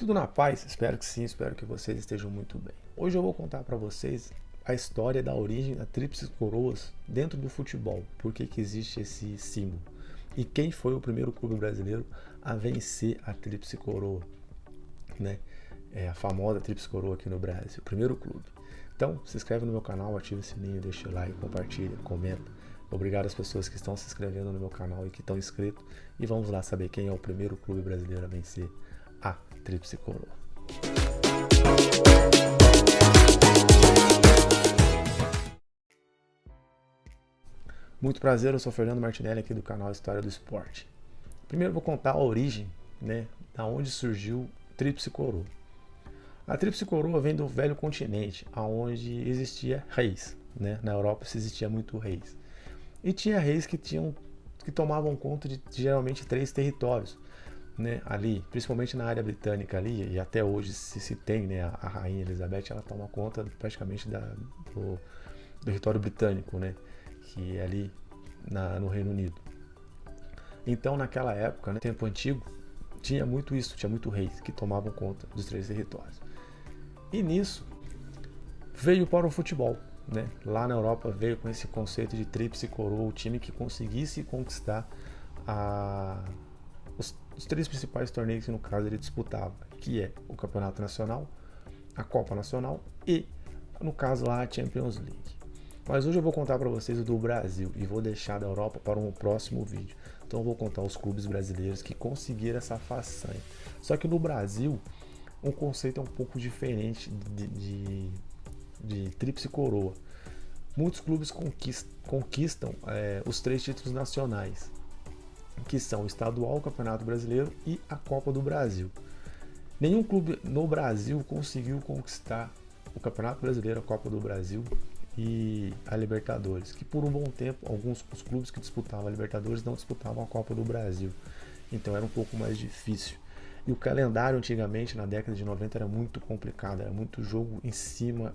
Tudo na paz? Espero que sim, espero que vocês estejam muito bem. Hoje eu vou contar para vocês a história da origem da Tríplice Coroas dentro do futebol, por que existe esse símbolo e quem foi o primeiro clube brasileiro a vencer a Tríplice Coroa, né? A famosa Tríplice Coroa aqui no Brasil, o primeiro clube. Então, se inscreve no meu canal, ativa o sininho, deixa o like, compartilha, comenta. Obrigado às pessoas que estão se inscrevendo no meu canal e que estão inscritos. E vamos lá saber quem é o primeiro clube brasileiro a vencer a Tríplice Coroa. Muito prazer, eu sou Fernando Martinelli aqui do canal História do Esporte. Primeiro vou contar a origem, né, da onde surgiu Tríplice Coroa. A Tríplice Coroa vem do velho continente, onde existia reis, né? Na Europa se existia muito reis. E tinha reis que tomavam conta de geralmente 3 territórios, né? Ali, principalmente na área britânica ali, e até hoje se tem, né? A rainha Elizabeth, ela toma conta praticamente do território britânico, né? Que é ali no Reino Unido. Então, naquela época, né, tempo antigo, tinha muito isso, tinha muito reis que tomavam conta dos 3 territórios. E nisso veio para o futebol, né? Lá na Europa veio com esse conceito de tríplice coroa, o time que conseguisse conquistar os 3 principais torneios que no caso ele disputava, que é o Campeonato Nacional, a Copa Nacional e, no caso lá, a Champions League. Mas hoje eu vou contar para vocês o do Brasil e vou deixar da Europa para um próximo vídeo. Então eu vou contar os clubes brasileiros que conseguiram essa façanha. Só que no Brasil, um conceito é um pouco diferente de tríplice coroa. Muitos clubes conquistam os 3 títulos nacionais, que são o estadual, o Campeonato Brasileiro e a Copa do Brasil. Nenhum clube no Brasil conseguiu conquistar o Campeonato Brasileiro, a Copa do Brasil e a Libertadores, que por um bom tempo alguns clubes que disputavam a Libertadores não disputavam a Copa do Brasil, então era um pouco mais difícil. E o calendário antigamente, na década de 90, era muito complicado, era muito jogo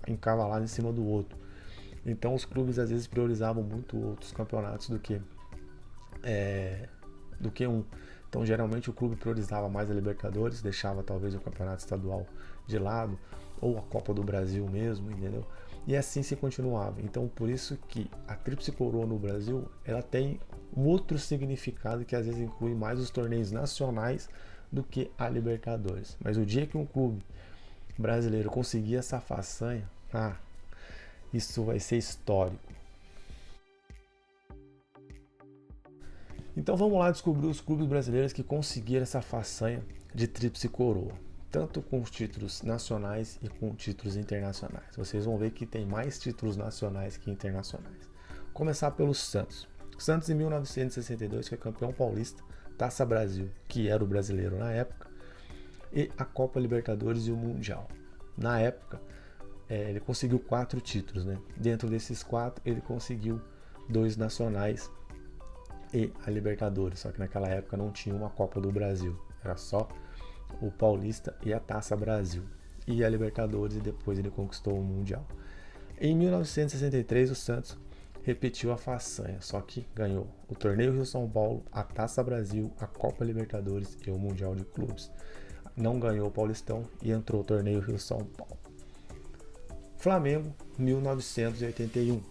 encavalado em cima do outro. Então os clubes às vezes priorizavam muito outros campeonatos do que um. Então geralmente o clube priorizava mais a Libertadores, deixava talvez o campeonato estadual de lado, ou a Copa do Brasil mesmo, entendeu? E assim se continuava. Então por isso que a Tríplice Coroa no Brasil, ela tem um outro significado que às vezes inclui mais os torneios nacionais do que a Libertadores. Mas o dia que um clube brasileiro conseguir essa façanha, isso vai ser histórico. Então vamos lá descobrir os clubes brasileiros que conseguiram essa façanha de tríplice coroa, tanto com os títulos nacionais e com títulos internacionais. Vocês vão ver que tem mais títulos nacionais que internacionais. Começar pelo Santos. O Santos em 1962 foi campeão paulista, Taça Brasil, que era o brasileiro na época, e a Copa Libertadores e o Mundial. Na época, ele conseguiu 4 títulos, né? Dentro desses 4, ele conseguiu 2 nacionais e a Libertadores, só que naquela época não tinha uma Copa do Brasil, era só o Paulista e a Taça Brasil, e a Libertadores, e depois ele conquistou o Mundial. Em 1963, o Santos repetiu a façanha, só que ganhou o Torneio Rio-São Paulo, a Taça Brasil, a Copa Libertadores e o Mundial de Clubes. Não ganhou o Paulistão e entrou o Torneio Rio-São Paulo. Flamengo, 1981.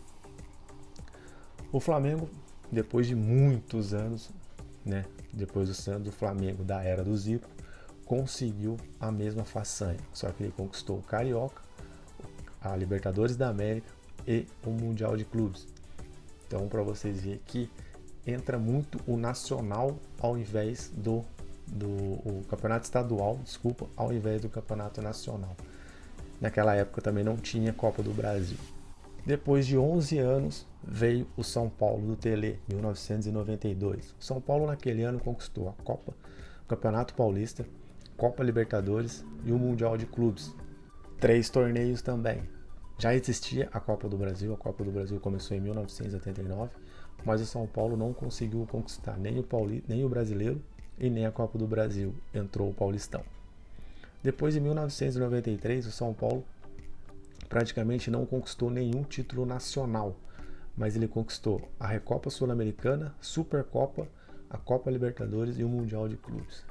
O Flamengo, depois de muitos anos, né, depois do Santos, o Flamengo da era do Zico, conseguiu a mesma façanha, só que ele conquistou o Carioca, a Libertadores da América e o Mundial de Clubes. Então, para vocês verem que entra muito o nacional ao invés do campeonato estadual, ao invés do campeonato nacional. Naquela época também não tinha Copa do Brasil. Depois de 11 anos veio o São Paulo do Tele, 1992. O São Paulo naquele ano conquistou a Copa, o Campeonato Paulista, Copa Libertadores e o Mundial de Clubes. 3 torneios também. Já existia a Copa do Brasil começou em 1979, mas o São Paulo não conseguiu conquistar nem o brasileiro e nem a Copa do Brasil, entrou o Paulistão. Depois de 1993, o São Paulo praticamente não conquistou nenhum título nacional, mas ele conquistou a Recopa Sul-Americana, Supercopa, a Copa Libertadores e o Mundial de Clubes.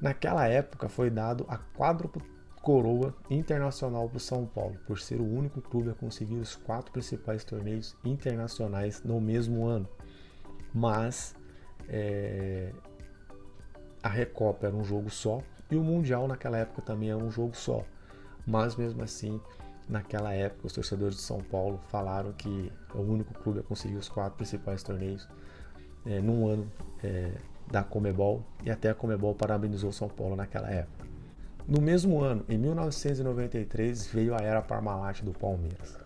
Naquela época foi dado a quádrupla coroa internacional para o São Paulo, por ser o único clube a conseguir os 4 principais torneios internacionais no mesmo ano. Mas a Recopa era um jogo só e o Mundial naquela época também era um jogo só. Mas mesmo assim, naquela época, os torcedores de São Paulo falaram que é o único clube a conseguir os 4 principais torneios num ano da Conmebol, e até a Conmebol parabenizou São Paulo naquela época. No mesmo ano, em 1993, veio a era Parmalat do Palmeiras.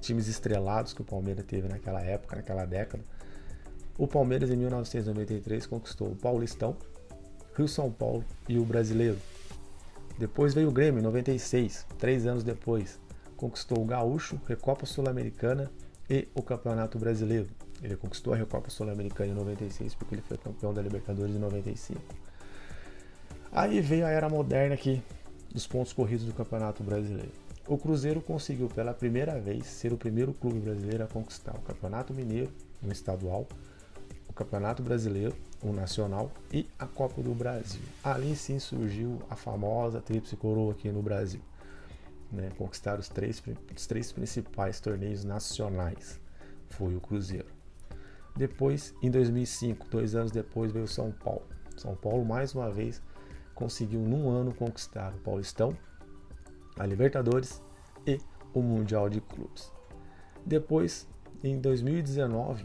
Times estrelados que o Palmeiras teve naquela época, naquela década. O Palmeiras, em 1993, conquistou o Paulistão, Rio-São Paulo e o Brasileiro. Depois veio o Grêmio, em 96, 3 anos depois. Conquistou o Gaúcho, Recopa Sul-Americana e o Campeonato Brasileiro. Ele conquistou a Recopa Sul-Americana em 96 porque ele foi campeão da Libertadores em 95. Aí veio a era moderna aqui dos pontos corridos do Campeonato Brasileiro. O Cruzeiro conseguiu pela primeira vez ser o primeiro clube brasileiro a conquistar o Campeonato Mineiro, um estadual, o Campeonato Brasileiro, um nacional e a Copa do Brasil. Ali sim surgiu a famosa Tríplice Coroa aqui no Brasil. Conquistar os três principais torneios nacionais foi o Cruzeiro. Depois, em 2005, 2 anos depois, veio o São Paulo. São Paulo, mais uma vez, conseguiu num ano conquistar o Paulistão, a Libertadores e o Mundial de Clubes. Depois, em 2019,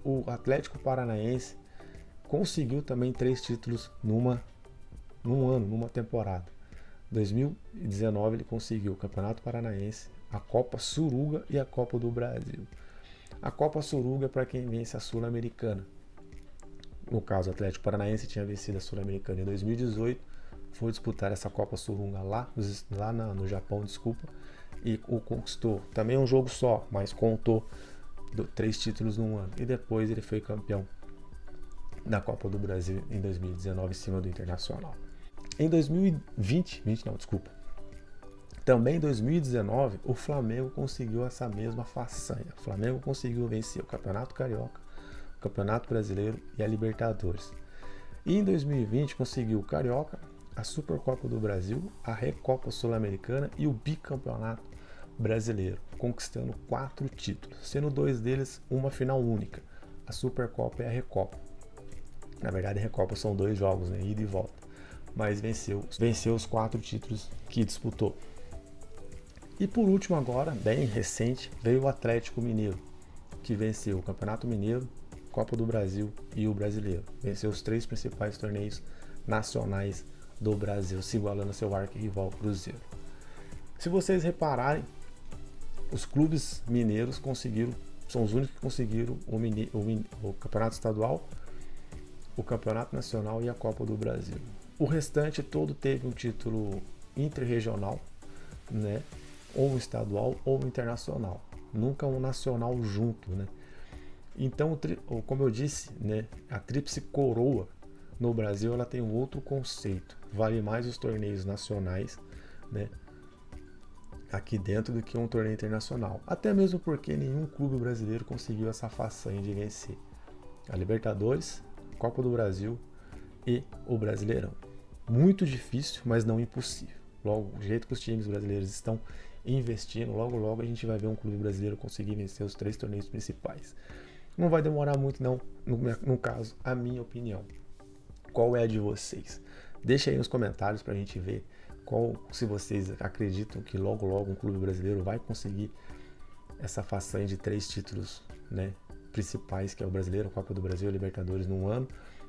o Atlético Paranaense conseguiu também 3 títulos num ano, numa temporada. Em 2019 ele conseguiu o Campeonato Paranaense, a Copa Suruga e a Copa do Brasil. A Copa Suruga é para quem vence a Sul-Americana. No caso, o Atlético Paranaense tinha vencido a Sul-Americana em 2018, foi disputar essa Copa Suruga lá no Japão, e o conquistou. Também um jogo só, mas contou 3 títulos num ano. E depois ele foi campeão da Copa do Brasil em 2019 em cima do Internacional. Em 2019, o Flamengo conseguiu essa mesma façanha. O Flamengo conseguiu vencer o Campeonato Carioca, o Campeonato Brasileiro e a Libertadores. E em 2020 conseguiu o Carioca, a Supercopa do Brasil, a Recopa Sul-Americana e o Bicampeonato Brasileiro, conquistando 4 títulos, sendo 2 deles uma final única, a Supercopa e a Recopa. Na verdade, a Recopa são 2 jogos, ida e volta, mas venceu os 4 títulos que disputou. E por último agora, bem recente, veio o Atlético Mineiro, que venceu o Campeonato Mineiro, Copa do Brasil e o Brasileiro. Venceu os 3 principais torneios nacionais do Brasil, se igualando ao seu arquirrival Cruzeiro. Se vocês repararem, os clubes mineiros são os únicos que conseguiram o Campeonato Estadual, o Campeonato Nacional e a Copa do Brasil. O restante todo teve um título interregional, ou um estadual ou um internacional, nunca um nacional junto, Então, como eu disse, a Tríplice Coroa no Brasil ela tem um outro conceito, vale mais os torneios nacionais, aqui dentro do que um torneio internacional, até mesmo porque nenhum clube brasileiro conseguiu essa façanha de vencer a Libertadores, Copa do Brasil e o Brasileirão. Muito difícil, mas não impossível. Logo, do jeito que os times brasileiros estão investindo, logo a gente vai ver um clube brasileiro conseguir vencer os 3 torneios principais. Não vai demorar muito não, no caso, a minha opinião. Qual é a de vocês? Deixa aí nos comentários pra gente ver se vocês acreditam que logo um clube brasileiro vai conseguir essa façanha de 3 títulos, principais, que é o Brasileiro, a Copa do Brasil e a Libertadores num ano,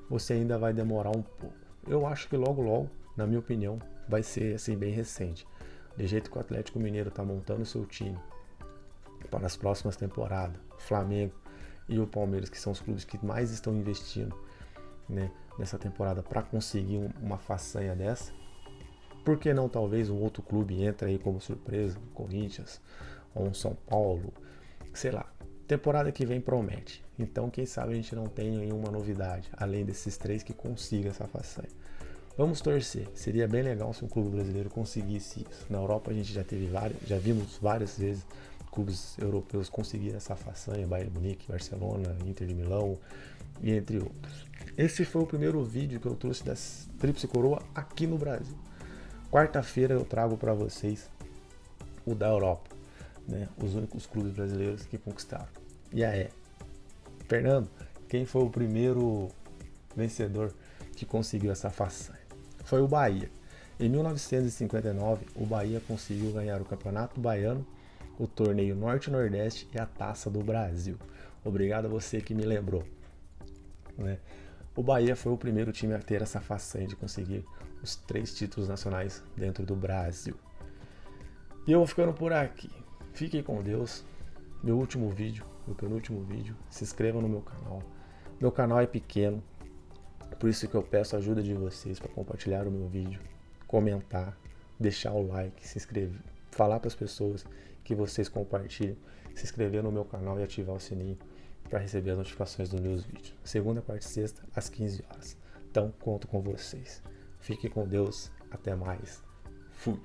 ou se ainda vai demorar um pouco. Eu acho que logo, na minha opinião, vai ser assim bem recente. Do jeito que o Atlético Mineiro está montando o seu time para as próximas temporadas, o Flamengo e o Palmeiras, que são os clubes que mais estão investindo nessa temporada para conseguir uma façanha dessa. Por que não talvez um outro clube entre aí como surpresa, um Corinthians ou um São Paulo, sei lá. Temporada que vem promete. Então quem sabe a gente não tem nenhuma novidade, além desses 3 que consiga essa façanha. Vamos torcer. Seria bem legal se um clube brasileiro conseguisse isso. Na Europa a gente já vimos várias vezes clubes europeus conseguirem essa façanha, Bayern de Munique, Barcelona, Inter de Milão e entre outros. Esse foi o primeiro vídeo que eu trouxe da Tríplice Coroa aqui no Brasil. Quarta-feira eu trago para vocês o da Europa, né? Os únicos clubes brasileiros que conquistaram. E aí, Fernando, quem foi o primeiro vencedor que conseguiu essa façanha? Foi o Bahia. Em 1959, o Bahia conseguiu ganhar o Campeonato Baiano, o Torneio Norte-Nordeste e a Taça do Brasil. Obrigado a você que me lembrou, né? O Bahia foi o primeiro time a ter essa façanha de conseguir os 3 títulos nacionais dentro do Brasil. E eu vou ficando por aqui. Fiquem com Deus. Meu último vídeo, meu penúltimo vídeo. Se inscrevam no meu canal. Meu canal é pequeno, por isso que eu peço a ajuda de vocês para compartilhar o meu vídeo, comentar, deixar o like, se inscrever, falar para as pessoas que vocês compartilham, se inscrever no meu canal e ativar o sininho para receber as notificações dos meus vídeos. Segunda, quarta e sexta, às 15 horas. Então, conto com vocês. Fiquem com Deus. Até mais. Fui.